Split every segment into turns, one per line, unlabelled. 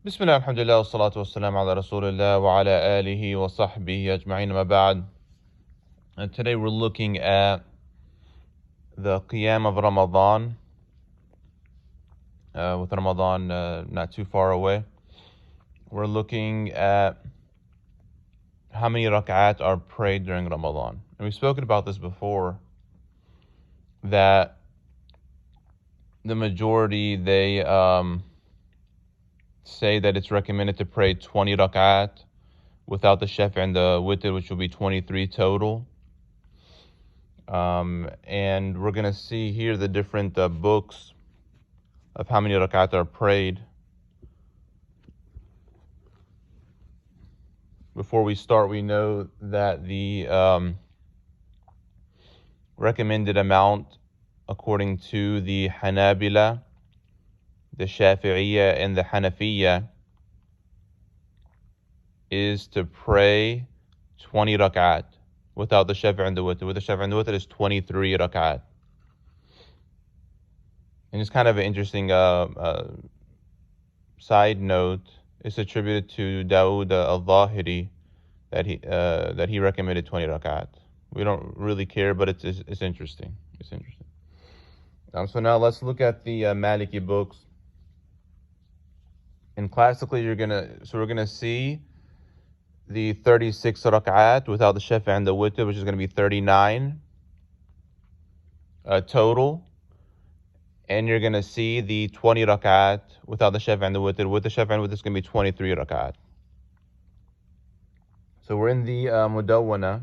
Bismillah, alhamdulillah, wassalatu wassalam ala rasulillah wa ala alihi wa sahbihi ajma'in ma ba'd. And today we're looking at the Qiyam of Ramadan, with Ramadan not too far away. We're looking at how many Rakat are prayed during Ramadan. And we've spoken about this before, that the majority, they say that it's recommended to pray 20 Rakat without the Shafi and the Witr, which will be 23 total. And we're going to see here the different books of how many rakat are prayed. Before we start, we know that the recommended amount according to the Hanabila, the Shafi'iyah, and the Hanafiyah is to pray 20 rakat without the Shafi and the Witr. With the Shafi and the Witr is 23 rakat. And it's kind of an interesting side note. It's attributed to Dawood al-Zahiri that he recommended 20 rakat. We don't really care, but it's interesting. It's interesting. So now let's look at the Maliki books. And classically, we're gonna see the 36 rakat without the Shafi and the Witr, which is gonna be 39 total. And you're going to see the 20 rakat without the Shafi and the Witr. With the Shafi and the Witr, it's going to be 23 rakat. So we're in the Muduwana.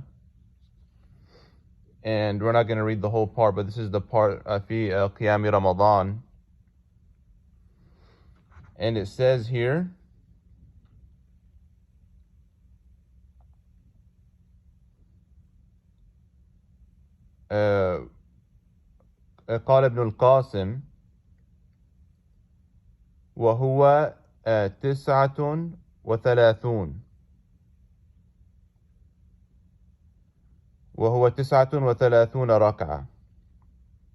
And we're not going to read the whole part, but this is the part fi Qiyam Ramadan. And it says here, قال ابن القاسم وهو 39 وهو 39 ركعة.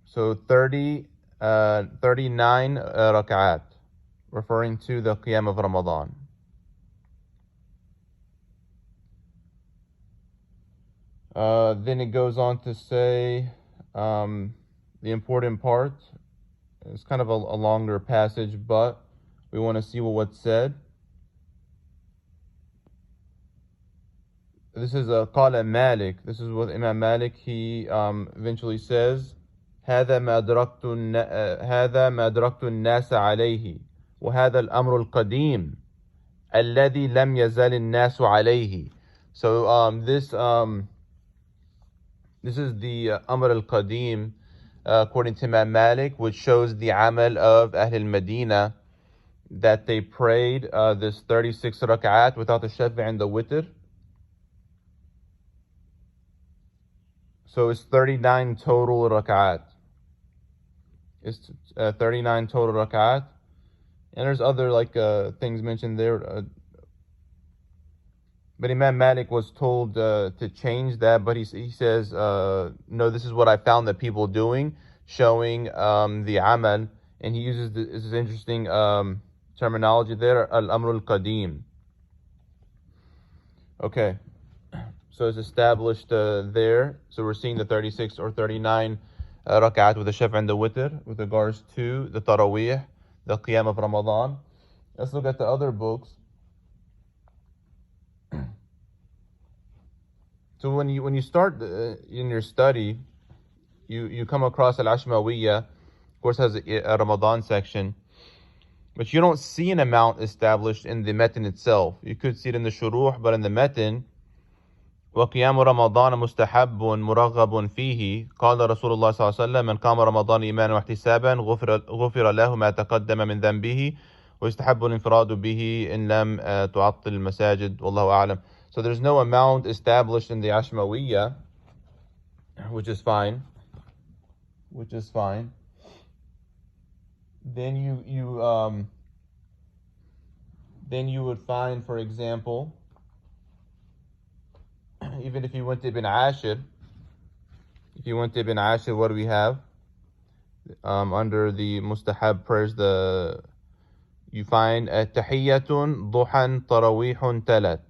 So 39 ركعات, referring to the Qiyam of Ramadan. Then it goes on to say the important part. It's kind of a longer passage, but we want to see what's said. This is قال Malik. This is what Imam Malik, he eventually says, هذا ما أدركت الناس عليه وهذا الأمر القديم الذي لم يزل الناس عليه. So this is the Amr al-Qadim, according to Imam Malik, which shows the amal of Ahl al-Madinah, that they prayed this 36 rak'at without the Shafi and the Witr. So it's 39 total rak'at. It's 39 total rak'at. And there's other things mentioned there. But Imam Malik was told to change that, but he says, no, this is what I found that people doing, showing the amal, and he uses this interesting terminology there, al-amr al-qadim. Okay, so it's established there. So we're seeing the 36 or 39 rakat with the Shafi and the Witr with regards to the Taraweeh, the Qiyam of Ramadan. Let's look at the other books. So when you start in your study, you come across Ashmawiyah, of course has a Ramadan section, but you don't see an amount established in the Metin itself. You could see it in the Shuruh, but in the Metin, وقيام رمضان مستحب مرغب فيه قال رسول الله صلى الله عليه وسلم من قام رمضان إيمانا واحتسابا غفر له ما تقدم من ذنبه ويستحب الانفراد به إن لم تعطل المساجد والله أعلم. So there's no amount established in the Ashmawiyah, which is fine. Then you would find, for example, even if you went to Ibn Ashir, what do we have? Under the Mustahab prayers, you find tahiyyatun, duhan, tarawihun, talat.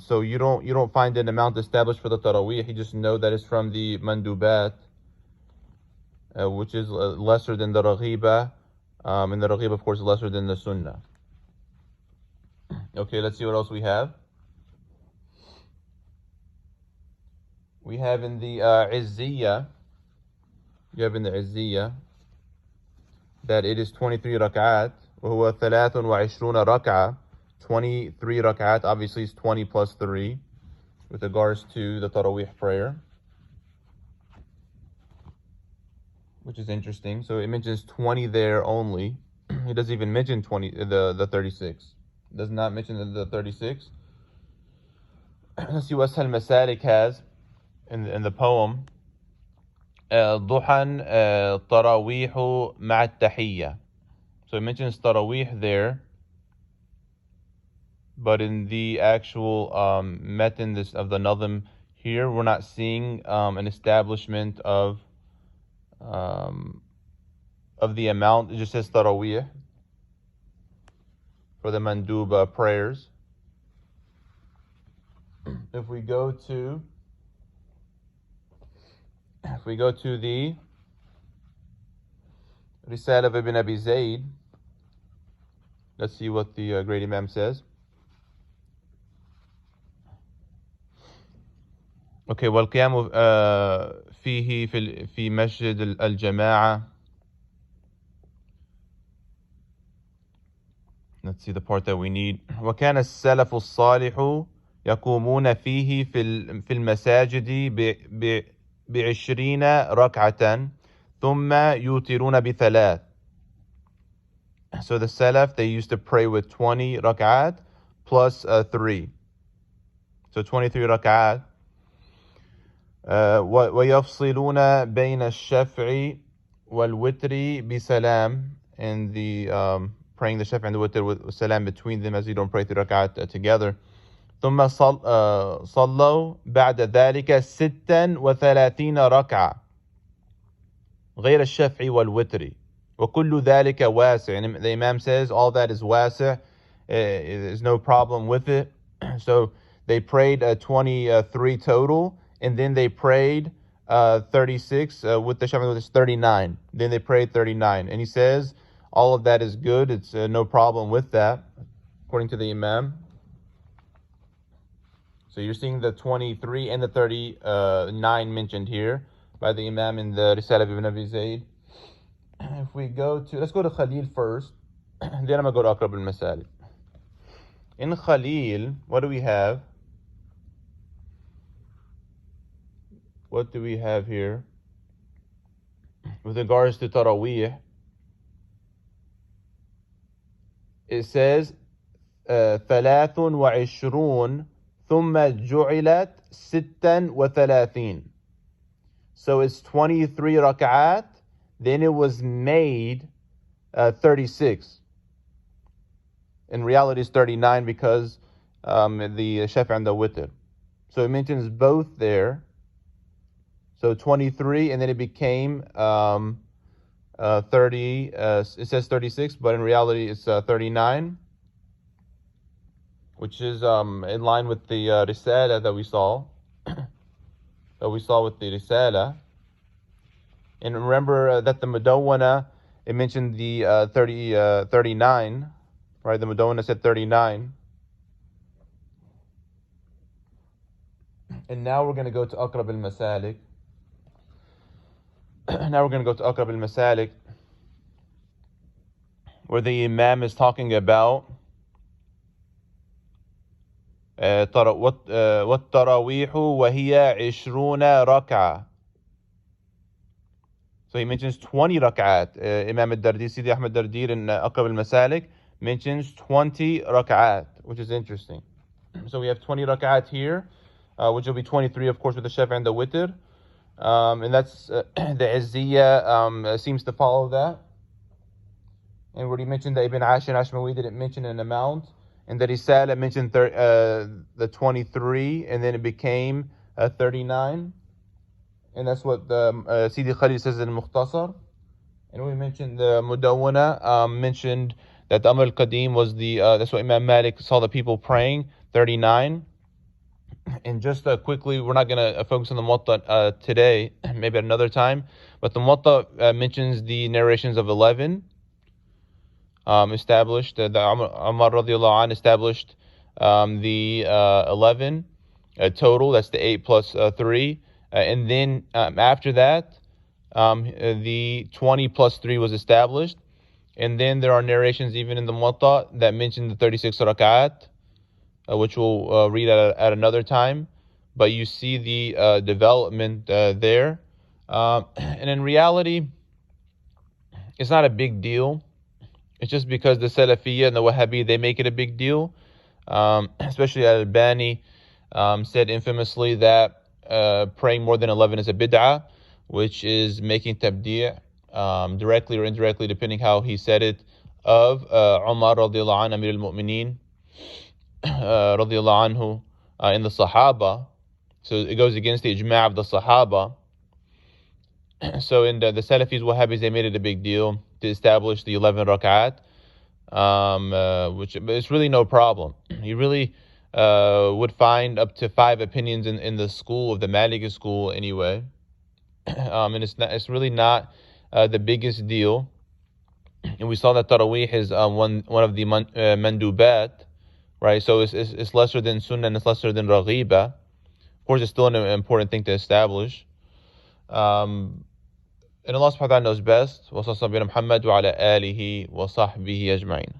So you don't find an amount established for the Taraweeh. You just know that it's from the mandubat, which is lesser than the Raghiba, and the Raghiba, of course, is lesser than the Sunnah. Okay, let's see what else we have. We have in the Izziyah, you have in the Izziyah that it is 23 rak'at, وهو 23 rak'ah. 23 rak'at, obviously is 20 plus 3 with regards to the Taraweeh prayer, which is interesting. So it mentions 20 there only. It doesn't even mention 20, the 36. It does not mention the 36. Let's see what Ashal Al Masalik has in the poem. Duhan Taraweehu ma'at tahiyya. So it mentions Taraweeh there, but in the actual matan of the Nazm here, we're not seeing an establishment of the amount. It just says Taraweeh for the mandub prayers. If we go to the Risala Ibn Abi Zayd, let's see what the great Imam says. Okay, والقيام فيه في مسجد الجماعة. Let's see the part that we need. وكان السلف الصالح يقومون فيه في المساجد ب20 ركعة ثم يوترون بثلاث. So the Salaf, they used to pray with 20 rak'at plus 3. So 23 rak'at. ويفصلون بين الشفع والوتر بسلام. And the praying the shaf' and the witr with salam between them, as you don't pray 3 rak'at together. ثم صلوا بعد ذلك 36 ركعة غير الشفع والوتر وكل ذلك واسع. And the Imam says all that is wasi', there's no problem with it. So they prayed 23 total, and then they prayed 36 with the shaf, which is 39. Then they prayed 39, and he says all of that is good. It's no problem with that, according to the Imam. So you're seeing the 23 and the 39 mentioned here by the Imam in the Risala Ibn Abi Zayd. If we go to, let's go to Khalil first, then I'm going to go to Aqrab Al Masalik. In Khalil, what do we have? What do we have here? With regards to Taraweeh, it says, 23 ثم جعلت 36. So it's 23 rak'at, then it was made 36. In reality, it's 39 because the shaf' and the witr. So it mentions both there. So 23, and then it became 30. It says 36, but in reality, it's 39. Which is in line with the Risala that we saw with the Risala. And remember that the Muduwana, it mentioned the 39, right? The Muduwana said 39. And now we're going to go to Aqrab Al Masalik. Aqrab Al Masalik, where the Imam is talking about والتراويح وهي 20 ركعة. So he mentions 20 rak'at. Imam al-Dardi, Sidi Ahmed Dardir in Aqrab Al Masalik mentions 20 rak'at, which is interesting. So we have 20 rak'at here, which will be 23, of course, with the shaf' and the witr. And that's the Izziyah seems to follow that. And where he mentioned that Ibn Ashir and Ashmawiyah didn't mention an amount. And that Risala mentioned the 23, and then it became 39. And that's what the Sidi Khalil says in Mukhtasar. And we mentioned the Muduwana, mentioned that the Amr al-Qadim was that's what Imam Malik saw the people praying, 39. And just quickly, we're not going to focus on the Muwatta today, maybe at another time, but the Muwatta mentions the narrations of 11, established, the Umar radiallahu anh established the 11 total, that's the 8 plus 3, and then after that, the 20 plus 3 was established, and then there are narrations even in the Muwatta that mention the 36 rakat, which we'll read at another time, but you see the development there. And in reality, it's not a big deal. It's just because the Salafiyya and the Wahhabi, they make it a big deal. Especially Al-Albani said infamously that praying more than 11 is a bid'ah, which is making tabdi', directly or indirectly, depending how he said it, of Umar radiallahu anh, Amir al-Mu'mineen, radiallahu anhu, in the Sahaba. So it goes against the ijma' of the Sahaba. So in the Salafis, Wahhabis, they made it a big deal to establish the 11 rak'at, which it's really no problem. You really would find up to 5 opinions in the school of the Maliki school anyway. And it's really not the biggest deal. And we saw that Taraweeh is one of the mandubat, right? So it's lesser than sunnah and it's lesser than raghiba. Of course, it's still an important thing to establish. And Allah subhanahu wa ta'ala knows best. Wa sallallahu ala Muhammad wa ala alihi wa sahbihi ajma'in.